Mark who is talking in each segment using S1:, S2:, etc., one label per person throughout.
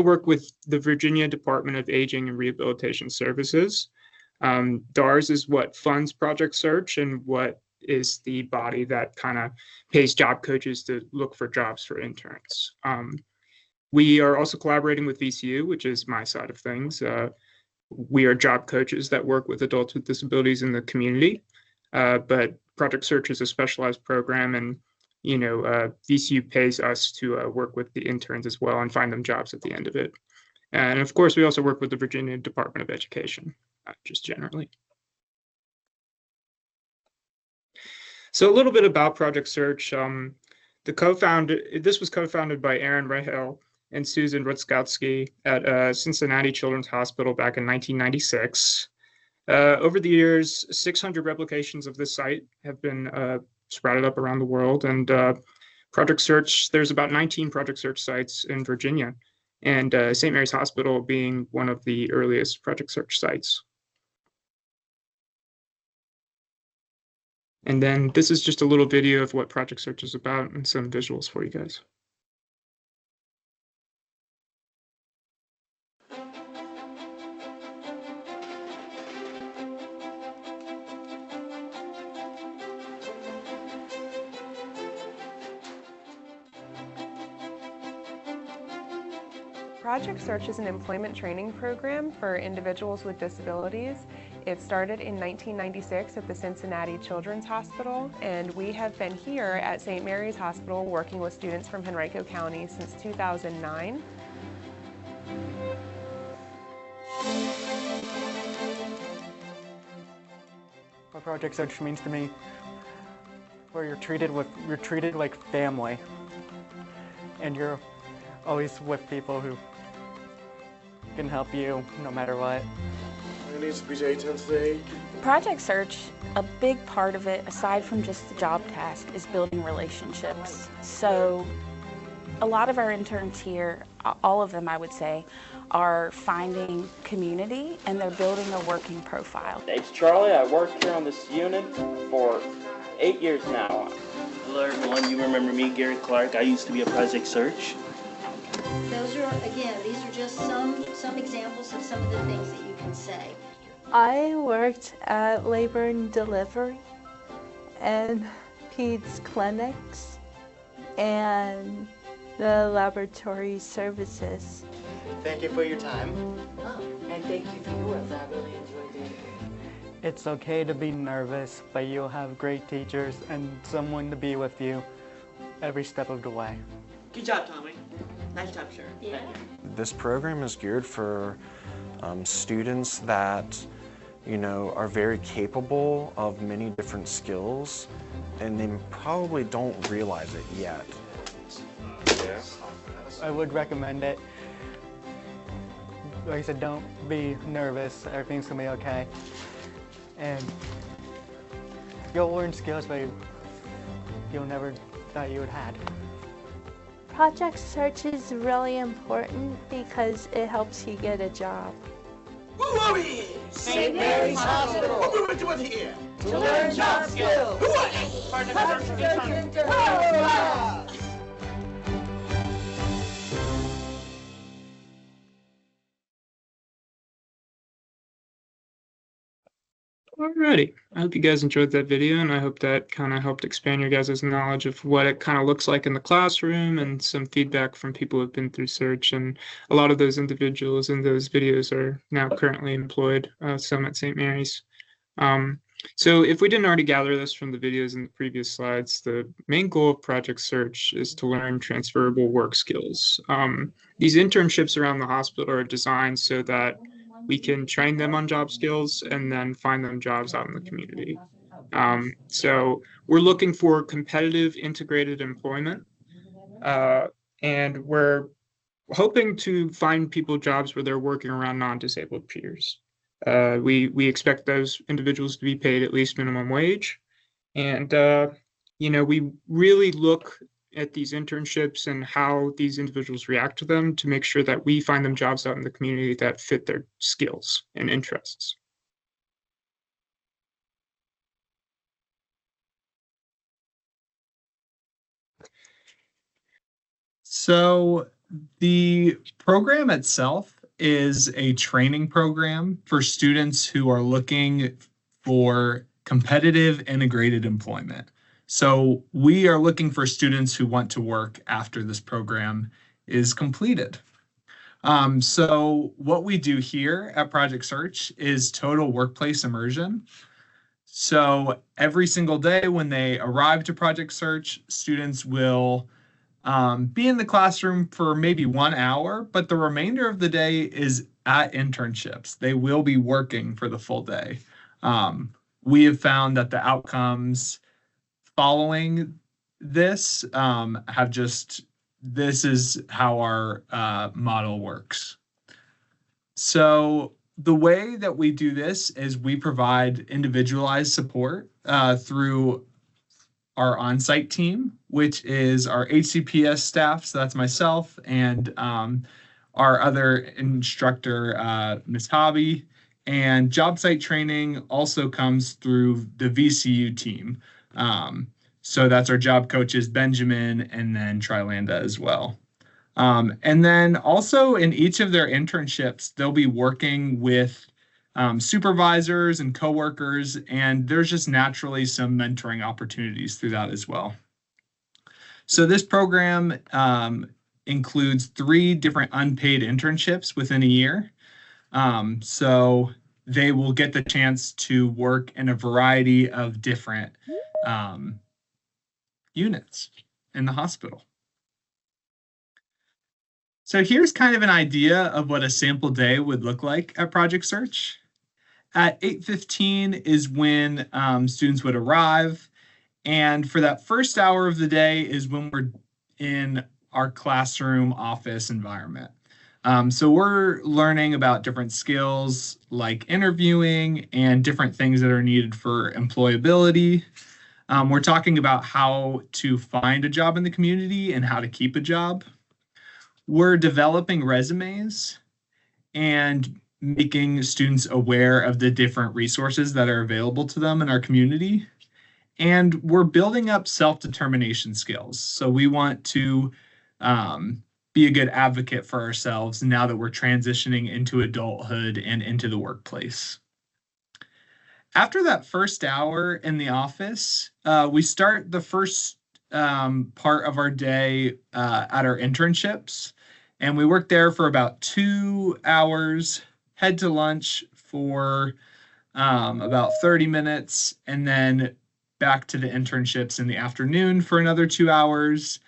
S1: work with the Virginia Department of Aging and Rehabilitation Services. DARS is what funds Project Search and what is the body that kind of pays job coaches to look for jobs for interns. We are also collaborating with VCU, which is my side of things. We are job coaches that work with adults with disabilities in the community, but Project Search is a specialized program, and VCU pays us to work with the interns as well and find them jobs at the end of it. And of course, we also work with the Virginia Department of Education, just generally. So a little bit about Project Search. This was co-founded by Aaron Rahel and Susan Rutkowski at Cincinnati Children's Hospital back in 1996. Over the years, 600 replications of this site have been sprouted up around the world, and Project Search, there's about 19 Project Search sites in Virginia, and St. Mary's Hospital being one of the earliest Project Search sites. And then this is just a little video of what Project Search is about and some visuals for you guys.
S2: Project Search is an employment training program for individuals with disabilities. It started in 1996 at the Cincinnati Children's Hospital, and we have been here at St. Mary's Hospital working with students from Henrico County since 2009.
S3: What Project Search means to me, where you're treated like family, and you're always with people who can help you no matter what.
S4: It needs to be daytime today.
S5: Project Search, a big part of it, aside from just the job task, is building relationships. So a lot of our interns here, all of them I would say, are finding community and they're building a working profile.
S6: Name's Charlie. I worked here on this unit for 8 years now.
S7: Hello everyone, you remember me, Gary Clark. I used to be a Project Search.
S8: Those are, again, these are just some examples of some of the things that you can say.
S9: I worked at labor and delivery and peds clinics and the laboratory services.
S10: Thank you for your time.
S11: Oh, and thank you for yours. I really enjoyed it.
S3: It's okay to be nervous, but you'll have great teachers and someone to be with you every step of the way.
S11: Good job, Tommy. Nice job, sir.
S8: Yeah.
S4: This program is geared for students that, are very capable of many different skills, and they probably don't realize it yet.
S3: Yeah. I would recommend it. Like I said, don't be nervous. Everything's gonna be okay. And you'll learn skills that you'll never thought you would had.
S9: Project Search is really important because it helps you get a job.
S10: Who are we?
S11: St. Mary's Hospital.
S10: What are we doing here?
S11: To learn job skills.
S10: Who are you?
S11: Project Search.
S1: Alrighty, I hope you guys enjoyed that video, and I hope that kind of helped expand your guys' knowledge of what it kind of looks like in the classroom and some feedback from people who have been through Search. And a lot of those individuals in those videos are now currently employed, some at St. Mary's. So if we didn't already gather this from the videos in the previous slides, the main goal of Project Search is to learn transferable work skills. These internships around the hospital are designed so that we can train them on job skills and then find them jobs out in the community. So we're looking for competitive integrated employment, and we're hoping to find people jobs where they're working around non-disabled peers. We expect those individuals to be paid at least minimum wage. And, we really look at these internships and how these individuals react to them to make sure that we find them jobs out in the community that fit their skills and interests.
S12: So The program itself is a training program for students who are looking for competitive integrated employment. So we are looking for students who want to work after this program is completed. So what we do here at Project Search is total workplace immersion. So every single day when they arrive to Project Search, students will be in the classroom for maybe 1 hour, but the remainder of the day is at internships. They will be working for the full day. We have found that the outcomes following this this is how our model works. So the way that we do this is we provide individualized support through our on-site team, which is our HCPS staff. So that's myself and our other instructor, Ms. Hobby. And job site training also comes through the VCU team. So that's our job coaches, Benjamin, and then Trilanda as well. And then also in each of their internships, they'll be working with supervisors and coworkers, and there's just naturally some mentoring opportunities through that as well. So this program includes 3 different unpaid internships within a year. So they will get the chance to work in a variety of different units in the hospital. So here's kind of an idea of what a sample day would look like at Project Search. At 8:15 is when students would arrive. And for that first hour of the day is when we're in our classroom office environment. So we're learning about different skills like interviewing and different things that are needed for employability. We're talking about how to find a job in the community and how to keep a job. We're developing resumes and making students aware of the different resources that are available to them in our community. And we're building up self-determination skills. So we want to be a good advocate for ourselves now that we're transitioning into adulthood and into the workplace. After that first hour in the office, we start the first part of our day at our internships. And we work there for about 2 hours, head to lunch for about 30 minutes, and then back to the internships in the afternoon for another 2 hours.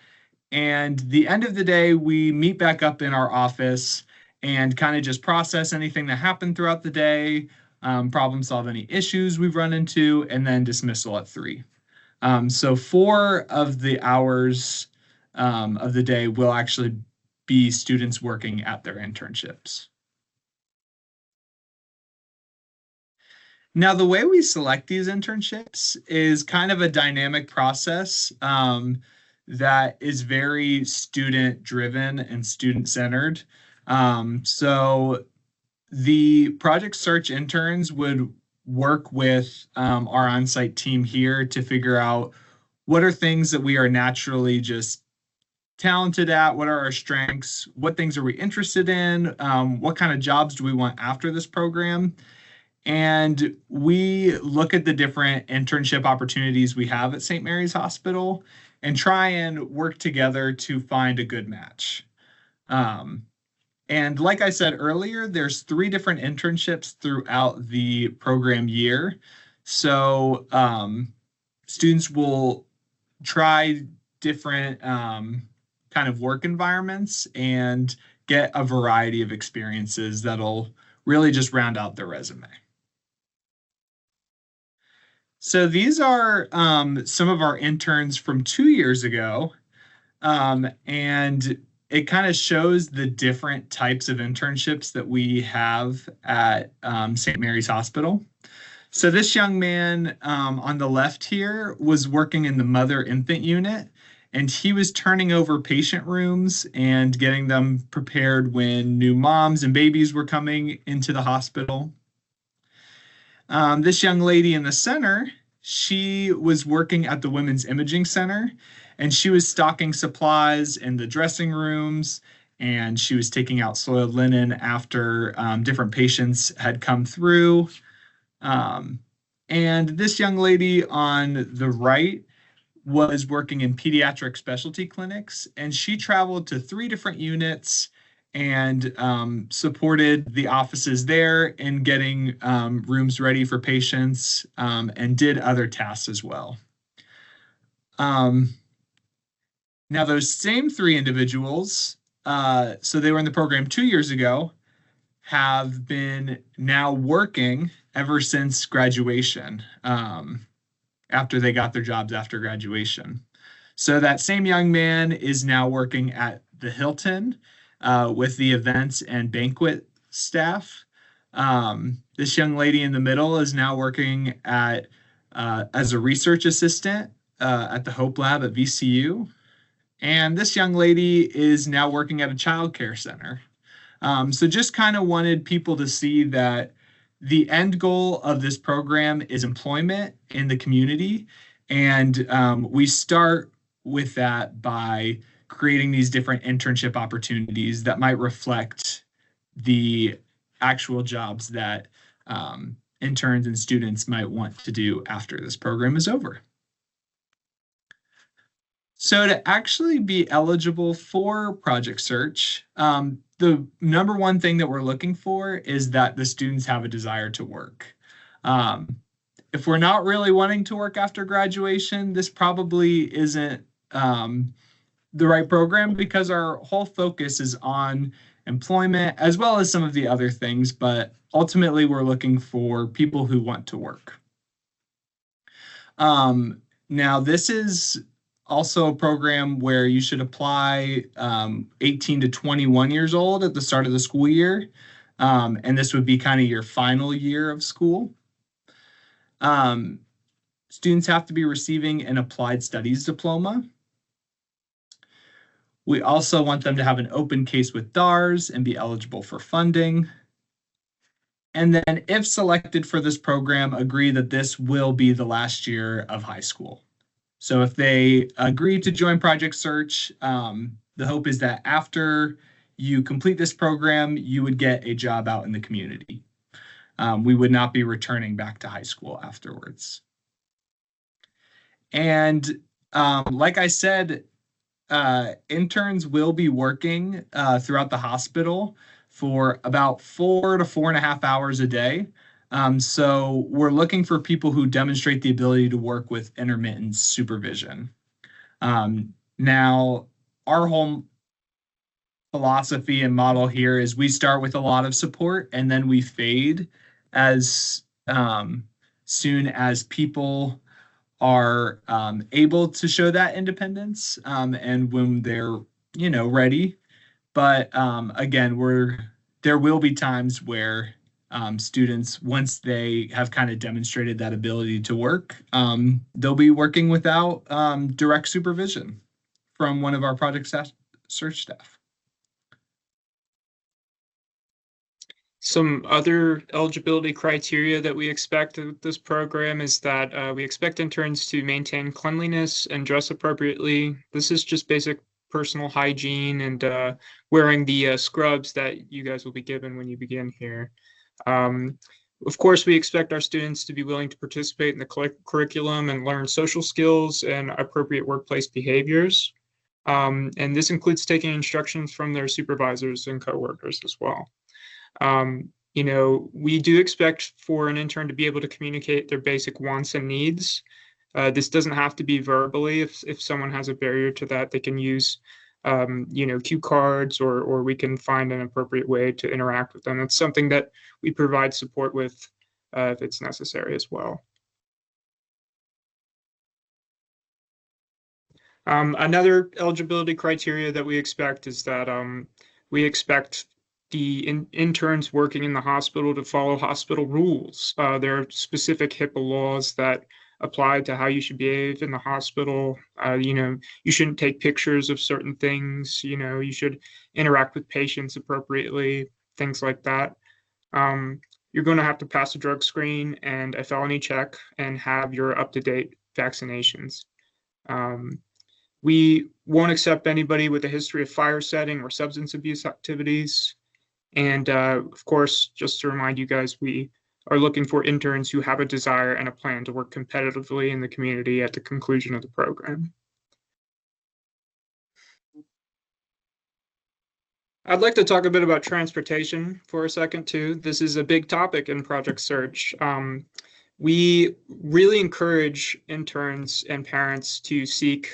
S12: And the end of the day, we meet back up in our office and kind of just process anything that happened throughout the day, problem solve any issues we've run into, and then dismissal at 3. So 4 of the hours of the day will actually be students working at their internships. Now, the way we select these internships is kind of a dynamic process that is very student-driven and student-centered. So the Project Search interns would work with our on-site team here to figure out what are things that we are naturally just talented at, what are our strengths, what things are we interested in, what kind of jobs do we want after this program. And we look at the different internship opportunities we have at St. Mary's Hospital and try and work together to find a good match. And like I said earlier, there's 3 different internships throughout the program year. So students will try different kind of work environments and get a variety of experiences that'll really just round out their resume. So these are some of our interns from 2 years ago, and it kind of shows the different types of internships that we have at St. Mary's Hospital. So this young man on the left here was working in the mother-infant unit, and he was turning over patient rooms and getting them prepared when new moms and babies were coming into the hospital. This young lady in the center, she was working at the Women's Imaging Center, and she was stocking supplies in the dressing rooms and she was taking out soiled linen after different patients had come through. And this young lady on the right was working in pediatric specialty clinics, and she traveled to 3 different units and supported the offices there in getting rooms ready for patients, and did other tasks as well. Now those same 3 individuals, so they were in the program 2 years ago, have been now working ever since graduation, after they got their jobs after graduation. So that same young man is now working at the Hilton with the events and banquet staff. This young lady in the middle is now working at as a research assistant at the Hope Lab at VCU. And this young lady is now working at a child care center. So just kind of wanted people to see that the end goal of this program is employment in the community. And we start with that by creating these different internship opportunities that might reflect the actual jobs that interns and students might want to do after this program is over. So to actually be eligible for Project Search, the number one thing that we're looking for is that the students have a desire to work. If we're not really wanting to work after graduation, this probably isn't the right program, because our whole focus is on employment as well as some of the other things, but ultimately we're looking for people who want to work. Now this is also a program where you should apply 18 to 21 years old at the start of the school year. And this would be kind of your final year of school. Students have to be receiving an applied studies diploma. We also want them to have an open case with DARS and be eligible for funding. And then if selected for this program, agree that this will be the last year of high school. So if they agree to join Project Search, the hope is that after you complete this program, you would get a job out in the community. We would not be returning back to high school afterwards. And like I said, interns will be working throughout the hospital for about 4 to 4.5 hours a day. So we're looking for people who demonstrate the ability to work with intermittent supervision. Now, our whole philosophy and model here is we start with a lot of support and then we fade as soon as people are able to show that independence and when they're, ready. But again, there will be times where students, once they have kind of demonstrated that ability to work, they'll be working without direct supervision from one of our Project Search staff.
S1: Some other eligibility criteria that we expect of this program is that we expect interns to maintain cleanliness and dress appropriately. This is just basic personal hygiene and wearing the scrubs that you guys will be given when you begin here. Of course, we expect our students to be willing to participate in the curriculum and learn social skills and appropriate workplace behaviors. And this includes taking instructions from their supervisors and coworkers as well. We do expect for an intern to be able to communicate their basic wants and needs. This doesn't have to be verbally. If someone has a barrier to that, they can use cue cards, or we can find an appropriate way to interact with them. It's something that we provide support with if it's necessary as well. Another eligibility criteria that we expect is that we expect the interns working in the hospital to follow hospital rules. There are specific HIPAA laws that apply to how you should behave in the hospital. You shouldn't take pictures of certain things. You should interact with patients appropriately, things like that. You're going to have to pass a drug screen and a felony check and have your up-to-date vaccinations. We won't accept anybody with a history of fire setting or substance abuse activities. And of course, just to remind you guys, we are looking for interns who have a desire and a plan to work competitively in the community at the conclusion of the program. I'd like to talk a bit about transportation for a second too. This is a big topic in Project Search. We really encourage interns and parents to seek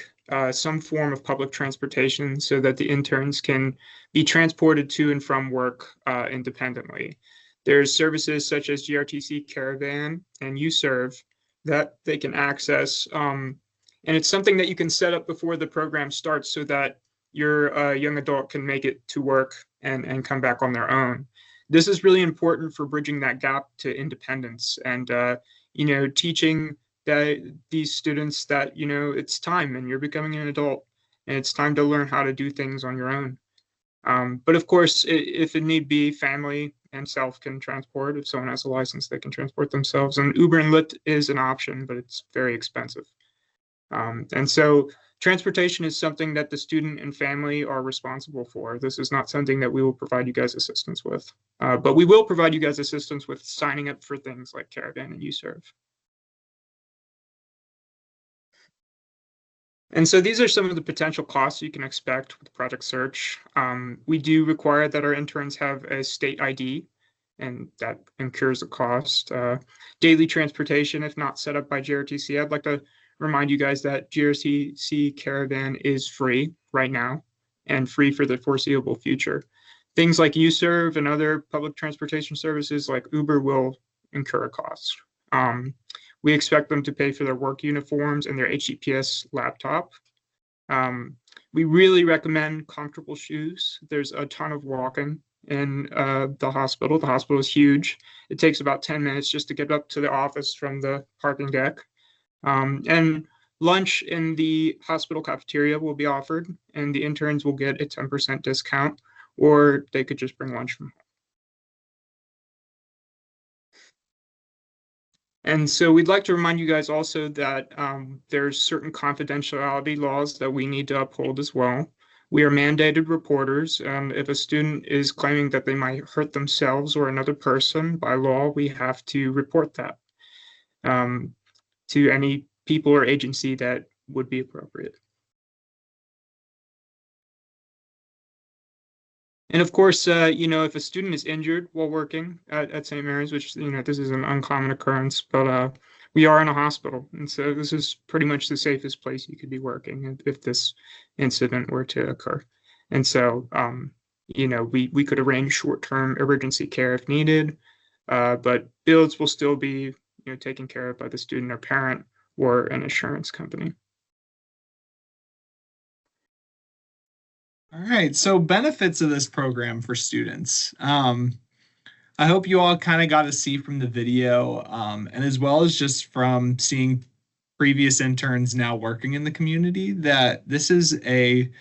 S1: some form of public transportation so that the interns can be transported to and from work independently. There's services such as GRTC Caravan and UServe that they can access. And it's something that you can set up before the program starts so that your young adult can make it to work and come back on their own. This is really important for bridging that gap to independence and teaching these students that it's time and you're becoming an adult and it's time to learn how to do things on your own. But of course, if it need be, family and self can transport. If someone has a license, they can transport themselves. And Uber and Lyft is an option, but it's very expensive. And so transportation is something that the student and family are responsible for. This is not something that we will provide you guys assistance with, but we will provide you guys assistance with signing up for things like Caravan and UServe. And so these are some of the potential costs you can expect with Project Search. We do require that our interns have a state ID, and that incurs a cost. Daily transportation, if not set up by GRTC. I'd like to remind you guys that GRTC Caravan is free right now and free for the foreseeable future. Things like UServe and other public transportation services like Uber will incur a cost. We expect them to pay for their work uniforms and their HTTPS laptop. We really recommend comfortable shoes. There's a ton of walking in the hospital. The hospital is huge. It takes about 10 minutes just to get up to the office from the parking deck. And lunch in the hospital cafeteria will be offered, and the interns will get a 10% discount, or they could just bring lunch from home. And so we'd like to remind you guys also that there's certain confidentiality laws that we need to uphold as well. We are mandated reporters. If a student is claiming that they might hurt themselves or another person, by law, we have to report that to any people or agency that would be appropriate. And of course, if a student is injured while working at St. Mary's, which, this is an uncommon occurrence, but we are in a hospital. And so this is pretty much the safest place you could be working if this incident were to occur. And so, we could arrange short-term emergency care if needed, but bills will still be, taken care of by the student or parent or an insurance company.
S12: All right, so benefits of this program for students. I hope you all kind of got to see from the video, and as well as just from seeing previous interns now working in the community, that this is a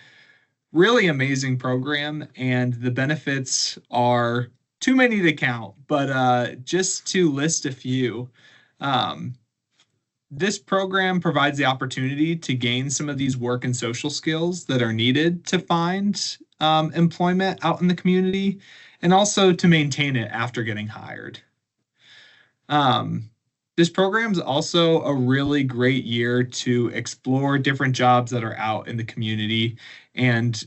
S12: really amazing program and the benefits are too many to count, but just to list a few. This program provides the opportunity to gain some of these work and social skills that are needed to find employment out in the community, and also to maintain it after getting hired. This program is also a really great year to explore different jobs that are out in the community and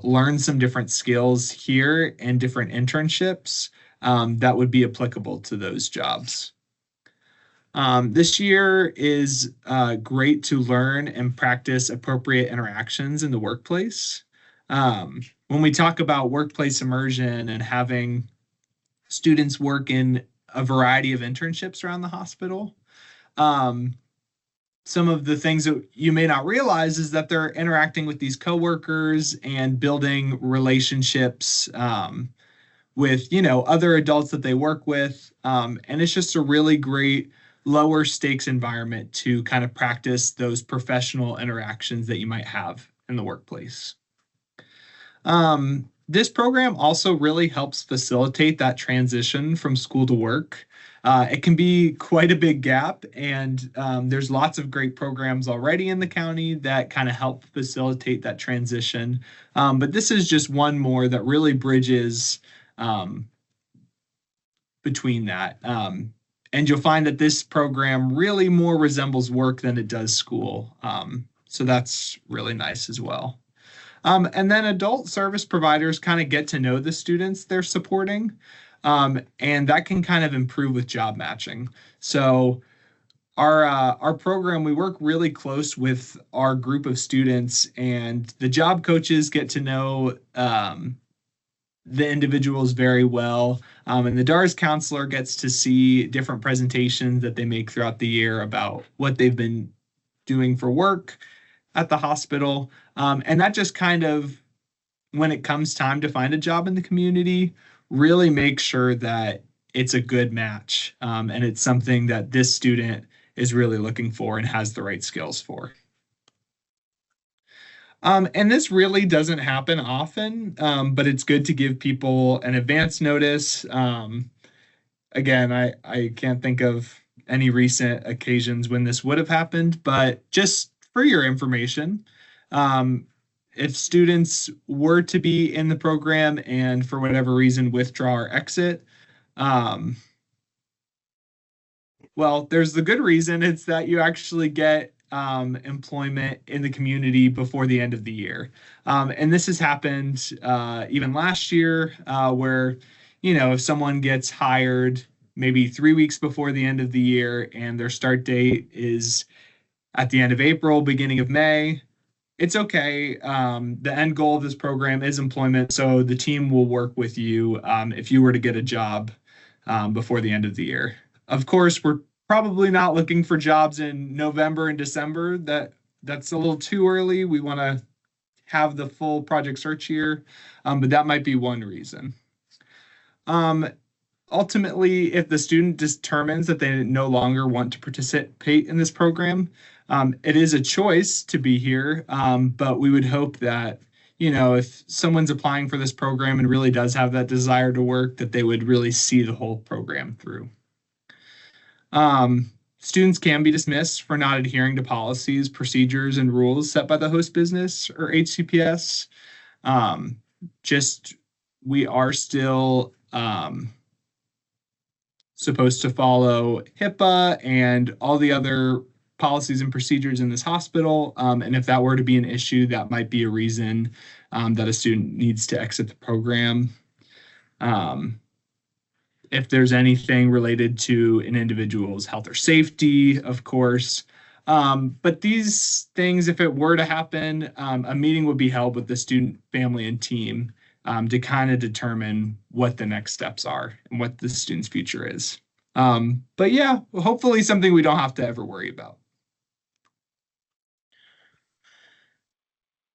S12: learn some different skills here and different internships that would be applicable to those jobs. This year is great to learn and practice appropriate interactions in the workplace. When we talk about workplace immersion and having students work in a variety of internships around the hospital, some of the things that you may not realize is that they're interacting with these coworkers and building relationships with, other adults that they work with. And it's just a really great lower stakes environment to kind of practice those professional interactions that you might have in the workplace. This program also really helps facilitate that transition from school to work. It can be quite a big gap, and there's lots of great programs already in the county that kind of help facilitate that transition. But this is just one more that really bridges between that. And you'll find that this program really more resembles work than it does school. So that's really nice as well. And then adult service providers kind of get to know the students they're supporting. And that can kind of improve with job matching. So our program, we work really close with our group of students, and the job coaches get to know the individuals very well. And the DARS counselor gets to see different presentations that they make throughout the year about what they've been doing for work at the hospital. And that just kind of, when it comes time to find a job in the community, really make sure that it's a good match, and it's something that this student is really looking for and has the right skills for. And this really doesn't happen often, but it's good to give people an advance notice. Again, I can't think of any recent occasions when this would have happened, but just for your information, if students were to be in the program and for whatever reason withdraw or exit, well, there's the good reason. It's that you actually get employment in the community before the end of the year. And this has happened even last year, where, if someone gets hired maybe 3 weeks before the end of the year and their start date is at the end of April, beginning of May, it's okay. The end goal of this program is employment, so the team will work with you if you were to get a job before the end of the year. Of course, we're probably not looking for jobs in November and December. That's a little too early. We want to have the full project search year, but that might be one reason. Ultimately, if the student determines that they no longer want to participate in this program, it is a choice to be here, but we would hope that, if someone's applying for this program and really does have that desire to work, that they would really see the whole program through. Students can be dismissed for not adhering to policies, procedures, and rules set by the host business or HCPS. We are still supposed to follow HIPAA and all the other policies and procedures in this hospital. And if that were to be an issue, that might be a reason that a student needs to exit the program. If there's anything related to an individual's health or safety, of course. But these things, if it were to happen, a meeting would be held with the student, family, and team to kind of determine what the next steps are and what the student's future is. But yeah, hopefully something we don't have to ever worry about.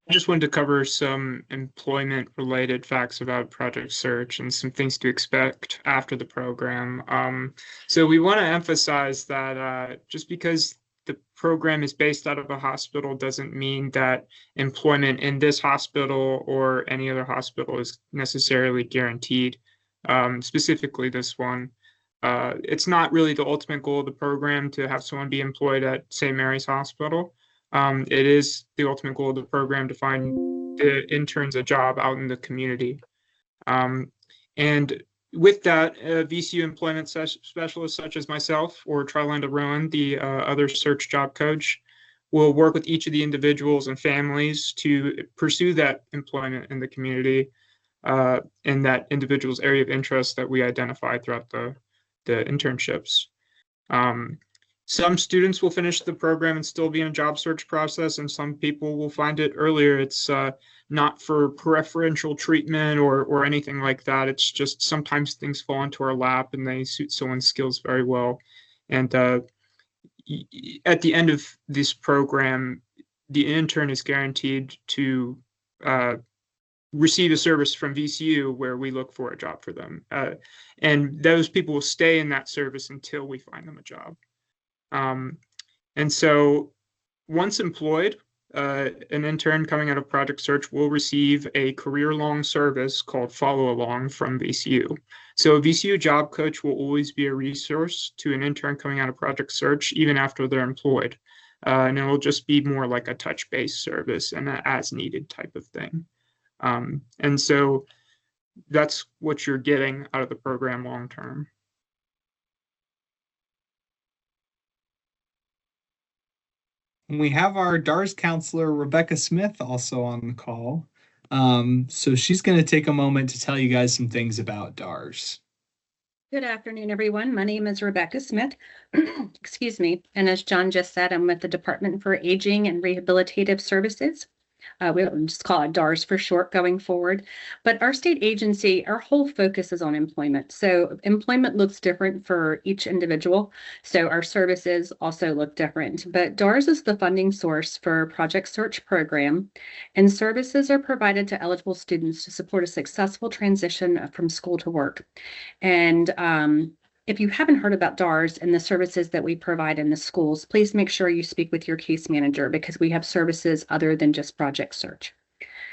S1: I just wanted to cover some employment-related facts about Project Search and some things to expect after the program. So we want to emphasize that just because the program is based out of a hospital doesn't mean that employment in this hospital or any other hospital is necessarily guaranteed. Specifically this one. It's not really the ultimate goal of the program to have someone be employed at St. Mary's Hospital. It is the ultimate goal of the program to find the interns a job out in the community. And with that, VCU employment specialists such as myself or Trilanda Rowan, the other search job coach, will work with each of the individuals and families to pursue that employment in the community in that individual's area of interest that we identify throughout the internships. Some students will finish the program and still be in a job search process, and some people will find it earlier. It's not for preferential treatment or anything like that. It's just sometimes things fall into our lap and they suit someone's skills very well. And at the end of this program, the intern is guaranteed to receive a service from VCU where we look for a job for them. And those people will stay in that service until we find them a job. And so once employed, an intern coming out of Project Search will receive a career-long service called Follow Along from VCU. So a VCU job coach will always be a resource to an intern coming out of Project Search, even after they're employed. And it will just be more like a touch-based service and an as-needed type of thing. And so that's what you're getting out of the program long-term.
S12: We have our DARS counselor, Rebecca Smith, also on the call. So she's going to take a moment to tell you guys some things about DARS.
S13: Good afternoon, everyone. My name is Rebecca Smith. Excuse me. And as John just said, I'm with the Department for Aging and Rehabilitative Services. We'll just call it DARS for short going forward. But our state agency, our whole focus is on employment. So employment looks different for each individual. So our services also look different. But DARS is the funding source for Project Search program, and services are provided to eligible students to support a successful transition from school to work. And if you haven't heard about DARS and the services that we provide in the schools, please make sure you speak with your case manager because we have services other than just Project Search.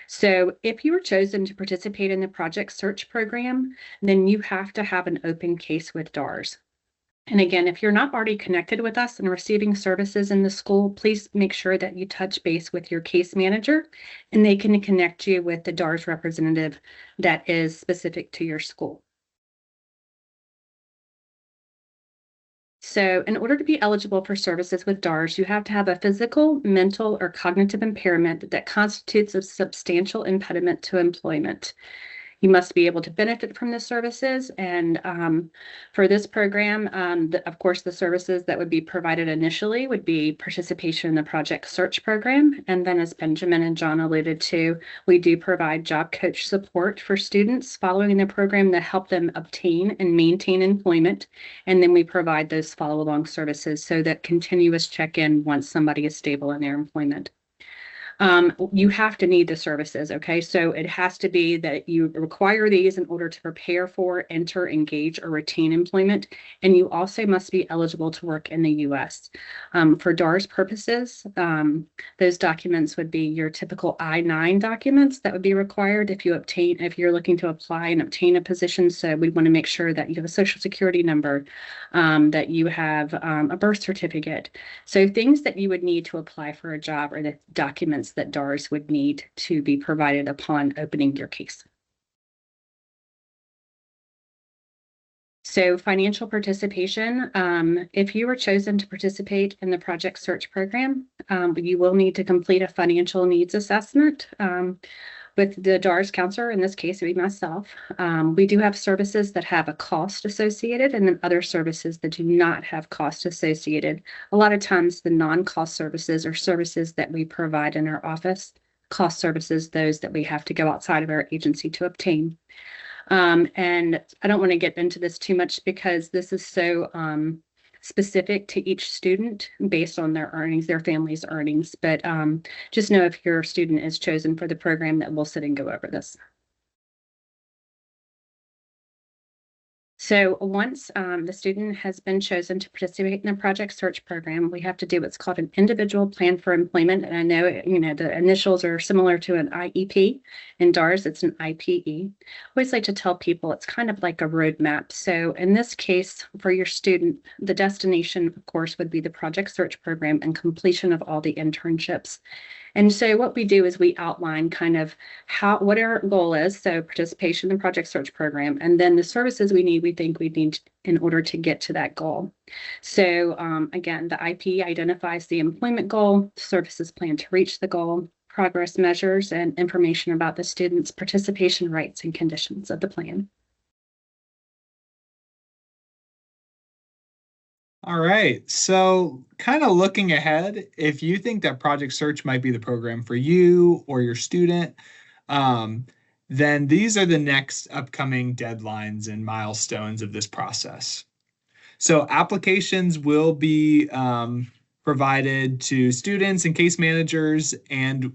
S13: So if you were chosen to participate in the Project Search program, then you have to have an open case with DARS. And again, if you're not already connected with us and receiving services in the school, please make sure that you touch base with your case manager and they can connect you with the DARS representative that is specific to your school. So in order to be eligible for services with DARS, you have to have a physical, mental, or cognitive impairment that constitutes a substantial impediment to employment. You must be able to benefit from the services. And for this program, of course, the services that would be provided initially would be participation in the Project Search program. And then as Benjamin and John alluded to, we do provide job coach support for students following the program that help them obtain and maintain employment. And then we provide those follow-along services so that continuous check-in once somebody is stable in their employment. You have to need the services, okay? So it has to be that you require these in order to prepare for, enter, engage, or retain employment. And you also must be eligible to work in the U.S. For DARS purposes, those documents would be your typical I-9 documents that would be required if you're looking to apply and obtain a position. So we want to make sure that you have a social security number, that you have a birth certificate. So things that you would need to apply for a job are the documents that DARS would need to be provided upon opening your case. So financial participation, if you were chosen to participate in the Project Search program, you will need to complete a financial needs assessment with the DARS counselor. In this case, it would be myself. We do have services that have a cost associated and then other services that do not have cost associated. A lot of times the non-cost services are services that we provide in our office. Cost services, those that we have to go outside of our agency to obtain. And I don't want to get into this too much because this is so specific to each student based on their earnings, their family's earnings. But just know if your student is chosen for the program that we'll sit and go over this. So once the student has been chosen to participate in the Project Search program, we have to do what's called an individual plan for employment. And I know, the initials are similar to an IEP. In DARS, it's an IPE. I always like to tell people it's kind of like a roadmap. So in this case, for your student, the destination, of course, would be the Project Search program and completion of all the internships. And so what we do is we outline kind of what our goal is. So participation in the Project Search program, and then the services we think we need in order to get to that goal. So again, the IP identifies the employment goal, services plan to reach the goal, progress measures, and information about the student's participation rights and conditions of the plan.
S12: All right, so kind of looking ahead, if you think that Project Search might be the program for you or your student, then these are the next upcoming deadlines and milestones of this process. So applications will be provided to students and case managers, and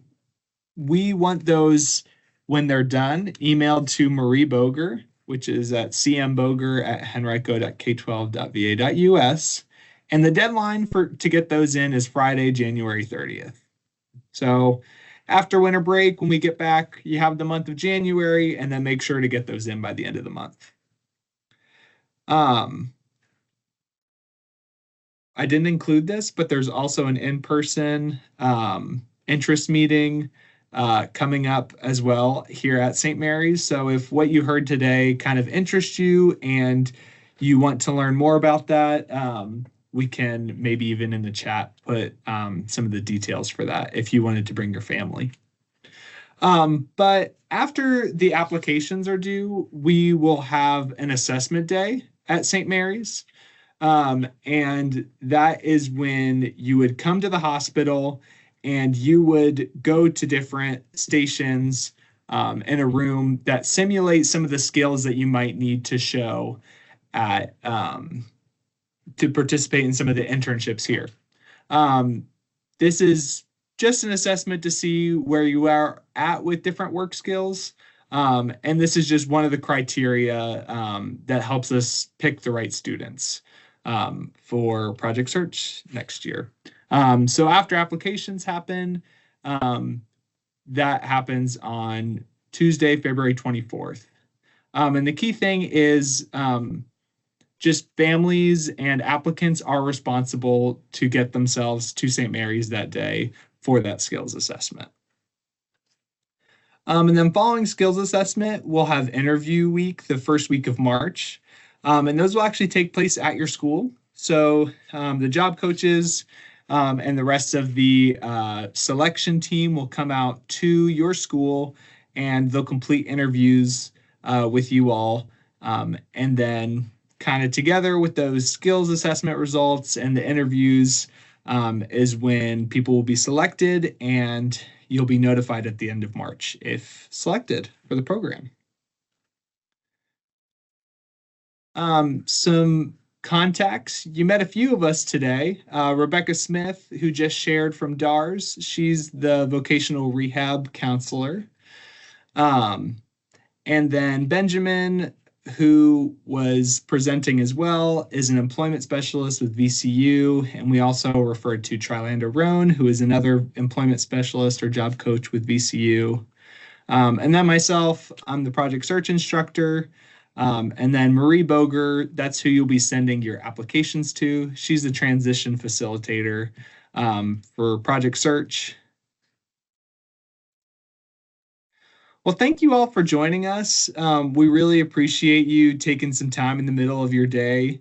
S12: we want those, when they're done, emailed to Marie Boger, which is at cmboger@henrico.k12.va.us. And the deadline to get those in is Friday, January 30th. So after winter break, when we get back, you have the month of January, and then make sure to get those in by the end of the month. I didn't include this, but there's also an in-person interest meeting coming up as well here at St. Mary's. So if what you heard today kind of interests you and you want to learn more about that, we can maybe even in the chat put some of the details for that if you wanted to bring your family. But after the applications are due, we will have an assessment day at St. Mary's. And that is when you would come to the hospital and you would go to different stations in a room that simulates some of the skills that you might need to show at to participate in some of the internships here. This is just an assessment to see where you are at with different work skills. And this is just one of the criteria that helps us pick the right students for Project Search next year. So after applications happen, that happens on Tuesday, February 24th. And the key thing is just families and applicants are responsible to get themselves to St. Mary's that day for that skills assessment. And then following skills assessment, we'll have interview week, the first week of March. And those will actually take place at your school. So the job coaches and the rest of the selection team will come out to your school and they'll complete interviews with you all. And then kind of together with those skills assessment results and the interviews is when people will be selected, and you'll be notified at the end of March if selected for the program. Some contacts. You met a few of us today. Rebecca Smith, who just shared from DARS, she's the vocational rehab counselor. And then Benjamin, who was presenting as well, is an employment specialist with VCU. And we also referred to Trilanda Roan, who is another employment specialist or job coach with VCU. And then myself, I'm the Project Search instructor. And then Marie Boger, that's who you'll be sending your applications to. She's the transition facilitator for Project Search. Well, thank you all for joining us. We really appreciate you taking some time in the middle of your day